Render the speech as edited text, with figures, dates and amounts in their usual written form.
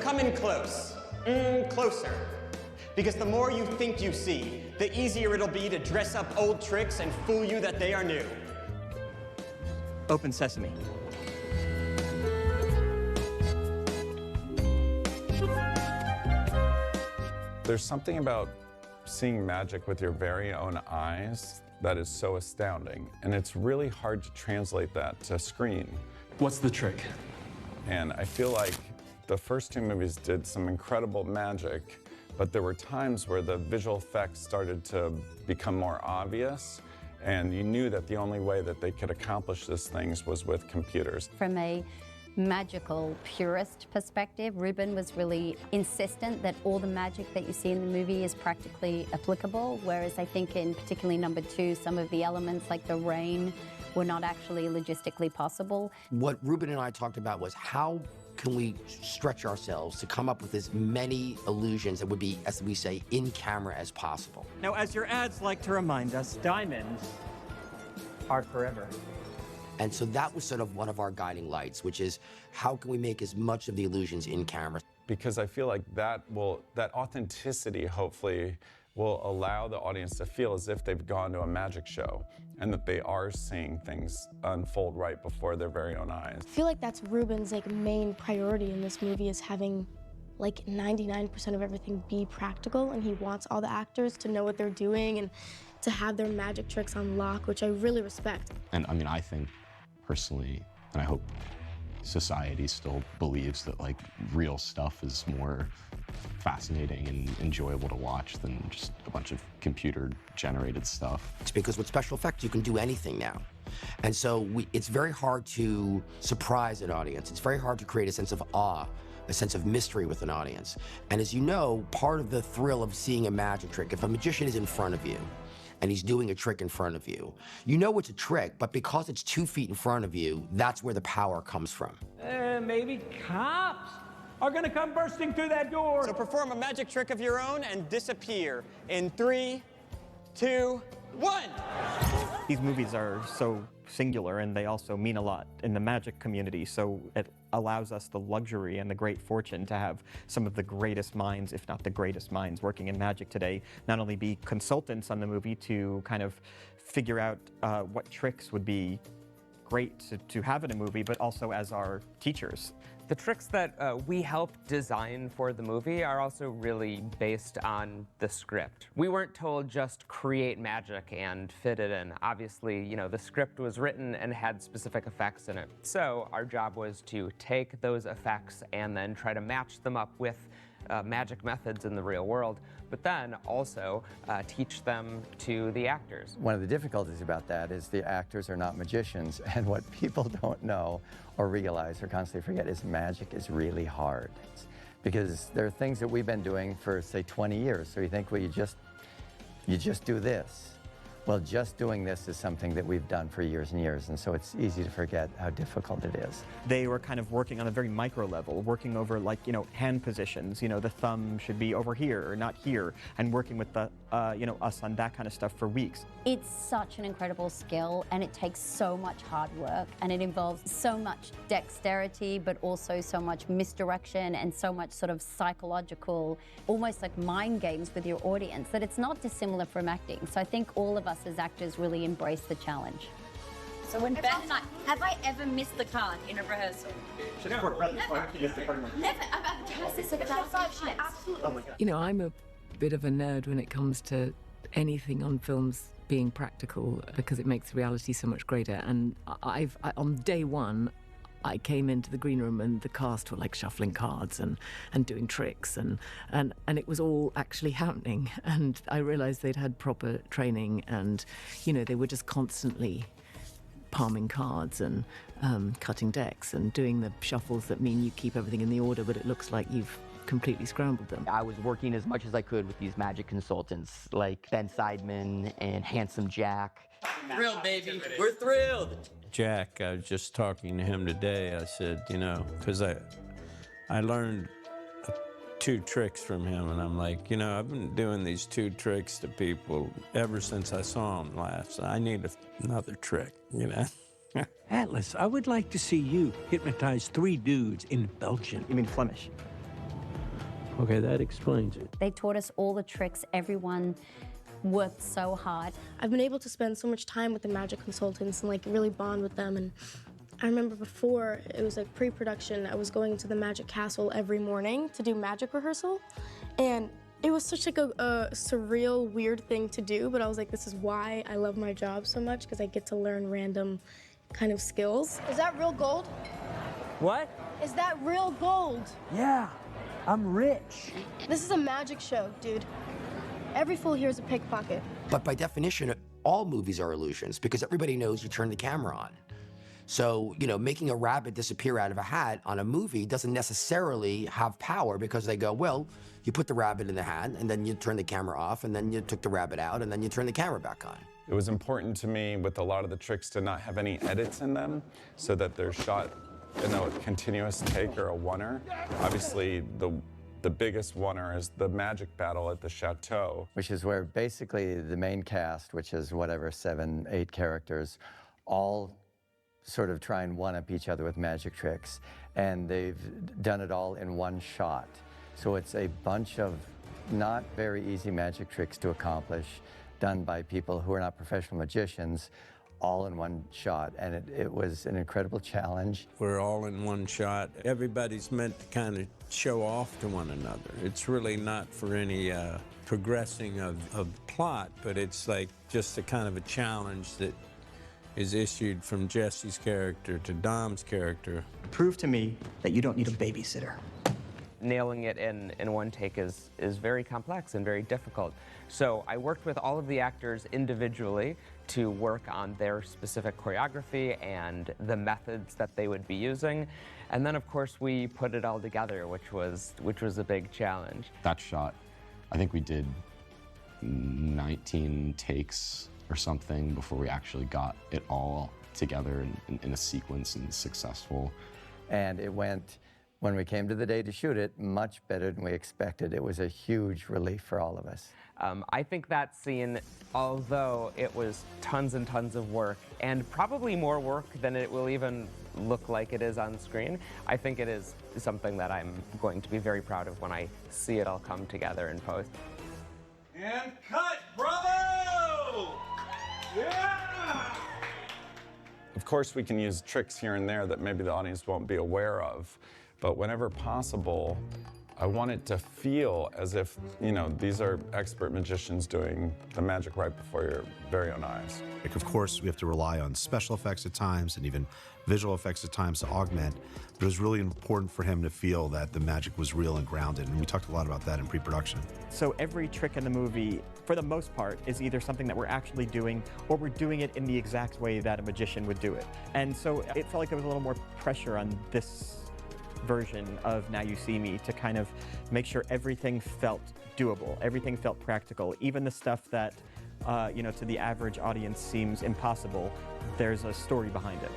come in close. Closer. Because the more you think you see, the easier it'll be to dress up old tricks and fool you that they are new. Open sesame. There's something about seeing magic with your very own eyes that is so astounding, and it's really hard to translate that to screen. What's the trick? And I feel like the first two movies did some incredible magic, but there were times where the visual effects started to become more obvious, and you knew that the only way that they could accomplish these things was with computers. From a magical purist perspective, Ruben was really insistent that all the magic that you see in the movie is practically applicable, whereas I think in particularly number 2, some of the elements like the rain were not actually logistically possible. What Ruben and I talked about was how can we stretch ourselves to come up with as many illusions that would be, as we say, in camera as possible. Now, as your ads like to remind us, diamonds are forever. And so that was sort of one of our guiding lights, which is how can we make as much of the illusions in camera? Because I feel like that authenticity, hopefully, will allow the audience to feel as if they've gone to a magic show and that they are seeing things unfold right before their very own eyes. I feel like that's Ruben's main priority in this movie, is having 99% of everything be practical, and he wants all the actors to know what they're doing and to have their magic tricks on lock, which I really respect. And I mean, I think personally, and I hope society still believes that real stuff is more fascinating and enjoyable to watch than just a bunch of computer-generated stuff. It's because with special effects, you can do anything now. And so it's very hard to surprise an audience. It's very hard to create a sense of awe, a sense of mystery with an audience. And as you know, part of the thrill of seeing a magic trick, if a magician is in front of you, and he's doing a trick in front of you, you know it's a trick, but because it's 2 feet in front of you, that's where the power comes from. Maybe cops are gonna come bursting through that door. So perform a magic trick of your own and disappear in 3, 2, 1. These movies are so singular, and they also mean a lot in the magic community, so it allows us the luxury and the great fortune to have some of the greatest minds, if not the greatest minds, working in magic today, not only be consultants on the movie to kind of figure out what tricks would be great to have in a movie, but also as our teachers. The tricks that we helped design for the movie are also really based on the script. We weren't told just create magic and fit it in. Obviously, the script was written and had specific effects in it. So our job was to take those effects and then try to match them up with magic methods in the real world, but then also teach them to the actors. One of the difficulties about that is the actors are not magicians, and what people don't know or realize or constantly forget is magic is really hard. Because there are things that we've been doing for, say, 20 years, so you think, well, you just do this. Well, just doing this is something that we've done for years and years, and so it's easy to forget how difficult it is. They were kind of working on a very micro level, working over hand positions, the thumb should be over here or not here, and working with the, us on that kind of stuff for weeks. It's such an incredible skill, and it takes so much hard work, and it involves so much dexterity, but also so much misdirection and so much sort of psychological, almost like mind games with your audience, that it's not dissimilar from acting. So I think all of us as actors really embrace the challenge. So when Ben and I, have I ever missed the card in a rehearsal? Never. I'm a bit of a nerd when it comes to anything on films being practical, because it makes reality so much greater. And on day one, I came into the green room and the cast were shuffling cards and doing tricks and it was all actually happening. And I realized they'd had proper training, and they were just constantly palming cards and cutting decks and doing the shuffles that mean you keep everything in the order, but it looks like you've completely scrambled them. I was working as much as I could with these magic consultants like Ben Seidman and Handsome Jack. Thrilled, baby. We're thrilled. Jack, I was just talking to him today. I said, because I learned 2 tricks from him, and I'm like, I've been doing these 2 tricks to people ever since I saw him last. I need another trick, Atlas, I would like to see you hypnotize 3 dudes in Belgian. You mean Flemish? Okay, that explains it. They taught us all the tricks. Everyone worked so hard. I've been able to spend so much time with the magic consultants and like really bond with them. And I remember before, it was like pre-production, I was going to the Magic Castle every morning to do magic rehearsal. And it was such like a surreal, weird thing to do, but I was like, this is why I love my job so much, because I get to learn random kind of skills. Is that real gold? What? Is that real gold? Yeah, I'm rich. This is a magic show, dude. Every fool here is a pickpocket. But by definition, all movies are illusions because everybody knows you turn the camera on. So, you know, making a rabbit disappear out of a hat on a movie doesn't necessarily have power because they go, well, you put the rabbit in the hat and then you turn the camera off and then you took the rabbit out and then you turn the camera back on. It was important to me with a lot of the tricks to not have any edits in them so that they're shot in a continuous take or a oneer. Obviously, the biggest oneer is the magic battle at the chateau. Which is where basically the main cast, which is whatever, 7, 8 characters, all sort of try and one-up each other with magic tricks. And they've done it all in one shot. So it's a bunch of not very easy magic tricks to accomplish, done by people who are not professional magicians, all in one shot. And it was an incredible challenge. We're all in one shot. Everybody's meant to kind of show off to one another. It's really not for any progressing of plot, but it's like just a kind of a challenge that is issued from Jesse's character to Dom's character. Prove to me that you don't need a babysitter. Nailing it in one take is very complex and very difficult. So I worked with all of the actors individually to work on their specific choreography and the methods that they would be using. And then of course we put it all together, which was a big challenge. That shot, I think we did 19 takes or something before we actually got it all together in a sequence and successful. And it went, when we came to the day to shoot it, much better than we expected. It was a huge relief for all of us. I think that scene, although it was tons and tons of work, and probably more work than it will even look like it is on screen, I think it is something that I'm going to be very proud of when I see it all come together in post. And cut, bravo! Yeah! Of course, we can use tricks here and there that maybe the audience won't be aware of, but whenever possible, I want it to feel as if, you know, these are expert magicians doing the magic right before your very own eyes. Like, of course, we have to rely on special effects at times and even visual effects at times to augment, but it was really important for him to feel that the magic was real and grounded, and we talked a lot about that in pre-production. So every trick in the movie, for the most part, is either something that we're actually doing or we're doing it in the exact way that a magician would do it. And so it felt like there was a little more pressure on this version of Now You See Me to kind of make sure everything felt doable, everything felt practical, even the stuff that, you know, to the average audience seems impossible, there's a story behind it.